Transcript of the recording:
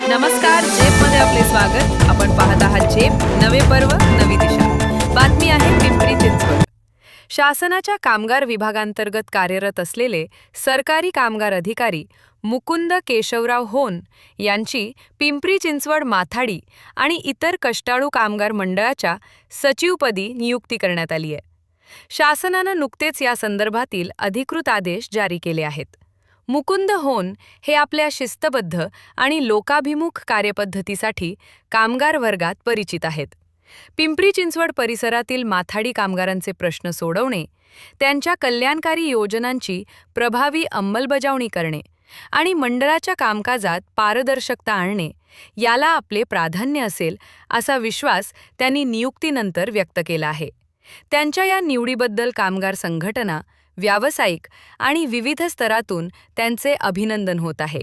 नमस्कार, झेपमध्ये आपले स्वागत. आपण पाहत आहात झेप, नवे पर्व, नवी दिशा. बातमी आहे पिंपरी चिंचवड. शासनाच्या कामगार विभागांतर्गत कार्यरत असलेले सरकारी कामगार अधिकारी मुकुंद केशवराव होन यांची पिंपरी चिंचवड माथाडी आणि इतर कष्टाळू कामगार मंडळाच्या सचिवपदी नियुक्ती करण्यात आली आहे. शासनानं नुकतेच या संदर्भातील अधिकृत आदेश जारी केले आहेत. मुकुंद होन हे आपल्या शिस्तबद्ध आणि लोकाभिमुख कार्यपद्धतीसाठी कामगार वर्गात परिचित आहेत. पिंपरी चिंचवड परिसरातील माथाडी कामगारांचे प्रश्न सोडवणे, त्यांच्या कल्याणकारी योजनांची प्रभावी अंमलबजावणी करणे आणि मंडळाच्या कामकाजात पारदर्शकता आणणे याला आपले प्राधान्य असेल असा विश्वास त्यांनी नियुक्तीनंतर व्यक्त केला आहे. त्यांच्या या निवडीबद्दल कामगार संघटना, व्यावसायिक आणि विविध स्तरातून त्यांचे अभिनंदन होत आहे.